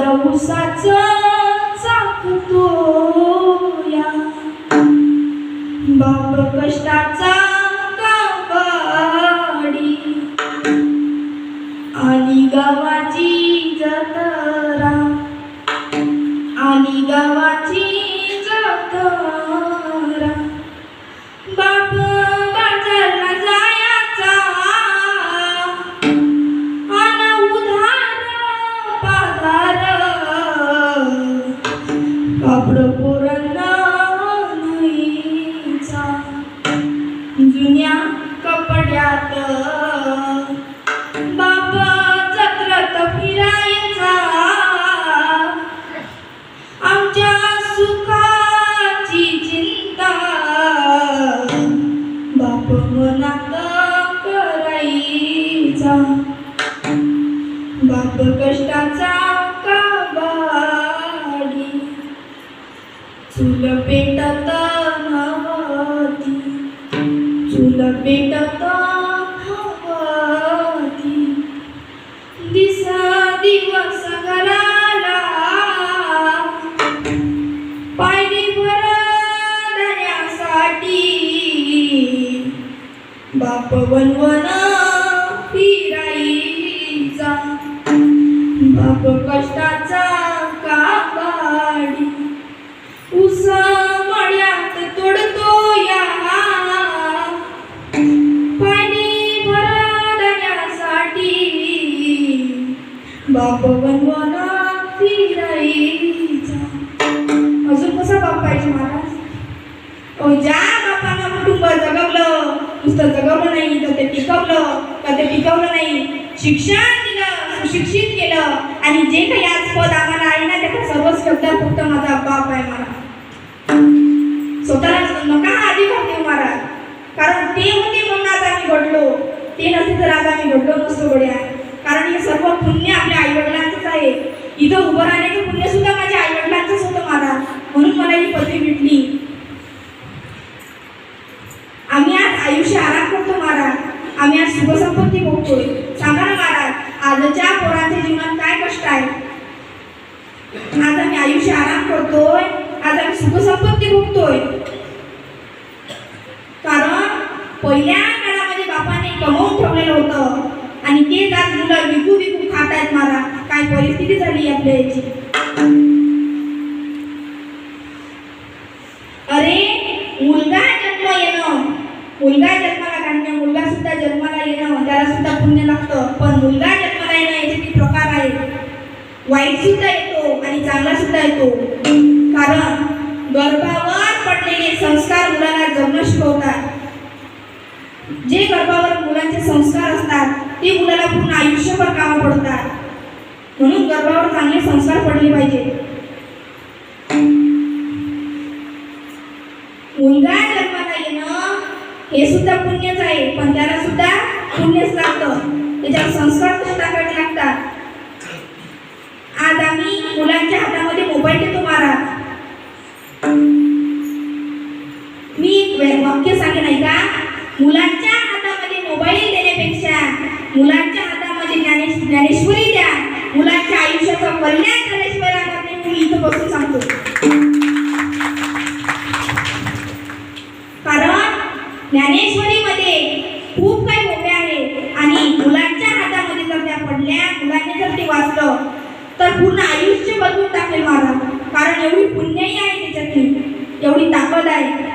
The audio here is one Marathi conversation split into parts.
माझ्या उसाचं चाकतो या बाप कष्टाचा काबाडी आली गावाची जत्रा आली गावाची जत्रा बाप बाजारला जायचा आणि उधार पगार कापड पोरांना न्यायचा जुन्या कपड्यात बाप जत्रेत फिरायचा आमच्या सुखाची चिंता बाप मनात करायचा बाप कष्टाचा काबाडी चूल पेटत नव्हती चूल पेटत नव्हती दिसा दिवस घराला पायरी भरण्यासाठी बाप वनवन फिरायचा बाप कष्टाचा काबाडी ऊस मळ्यात तोडतो या पाणी भरण्यासाठी बाप वनवन फिरायचा अजून कसा बाप पाहिजे महाराज ज्या बापानं कुटुंब जगवलं नुसतं जगवलं नाही तर ते टिकवलं तर ते टिकवलं नाही शिक्षण दिलं सुशिक्षित केलं आणि जे काही आज पद आम्हाला आहे ना त्याचा सर्वच शब्दात फक्त माझा बाप आहे मला स्वतःला नका अधिकार देऊ महाराज कारण ते होते म्हणून आज आम्ही घडलो ते नसते तर आज आम्ही घडलो नसतो गड्या कारण हे सर्व पुण्य आपल्या आईवडिलांचंच आहे इथं उभं राहण्याचं पुण्य सुद्धा माझ्या आईवडिलांचंच होतं महाराज म्हणून मला ही पदवी भेटली आम्ही आज आयुष्य आराम करतो महाराज आम्ही आज सुखसंपत्ती भोगतोय सांगा ना महाराज आजच्या पोरांच्या जीवनात काय कष्ट आहे आज आम्ही आयुष्य आराम करतोय आज आम्ही सुखसंपत्ती भोगतोय कारण पहिल्या काळामध्ये बापाने कमवून ठेवलेलं होतं आणि तेच आज मुलं विकू विकू खात आहेत महाराज काय परिस्थिती झाली आपल्या याची अरे मुलगा जन्माला घालणं मुलगा सुद्धा जन्माला येणं त्याला सुद्धा पुण्य लागतं पण मुलगा जन्माला येणं याचे किती प्रकार आहेत वाईट सुद्धा येतो आणि चांगला सुद्धा येतो कारण गर्भावर पडलेले संस्कार मुलाला जगणं शिकवतात जे गर्भावर मुलांचे संस्कार असतात ते मुलाला पूर्ण आयुष्यभर कामा पडतात म्हणून गर्भावर चांगले संस्कार पडले पाहिजे मुलगा जन्माला येणं हे सुद्धा पुण्यच आहे पण त्याला सुद्धा पुण्यच लागतं त्याच्यावर संस्कार सुद्धा टाकावे लागतात आज आम्ही मुलांच्या हातामध्ये मोबाईल देतो महाराज मी एक वाक्य सांगेन नाही का मुलांच्या हातामध्ये मोबाईल देण्यापेक्षा मुलांच्या हातामध्ये ज्ञानेश्वरी द्या मुलांच्या आयुष्याचं कल्याण झाल्याशिवाय मी इथं बसून सांगतो कारण ज्ञानेश्वरीमध्ये खूप काही मोठे आहे आणि मुलांच्या हातामध्ये जर त्या पडल्या मुलांनी जर ते वाचलं तर पूर्ण आयुष्य बदलून टाकेल महाराज कारण एवढी पुण्यही आहे त्याच्यातली एवढी ताकद आहे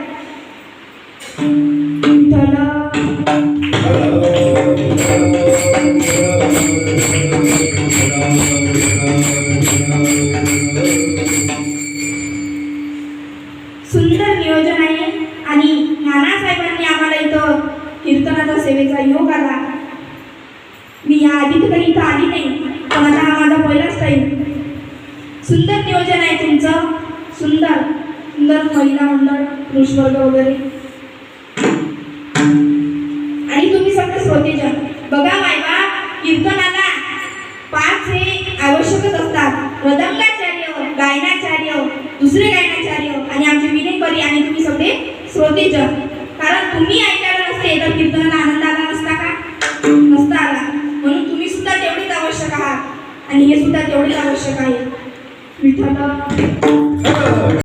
सुंदर नियोजन आहे आणि नानासाहेबांनी आम्हाला इथं कीर्तनाचा सेवेचा योग आला मी या आधी तर इथं आली नाही पण आता हा माझा पहिलाच टाईम सुंदर नियोजन आहे तुमचं सुंदर सुंदर महिला मंडळ पुरुष वर्ग वगैरे आणि तुम्ही सगळे श्रोतेजन बघा मायबा कीर्तनाला 5 हे आवश्यकच असतात मृदंगाचार्य गायनाचार्य दुसरे गायनाचार्य आणि आमचे विनेकरी आणि तुम्ही सगळे श्रोतेजन कारण तुम्ही ऐकायला नसते तर कीर्तनाला आनंद आला नसता का नसता आला म्हणून तुम्ही सुद्धा तेवढेच आवश्यक आहात आणि हे सुद्धा तेवढेच आवश्यक आहे विठ्ठला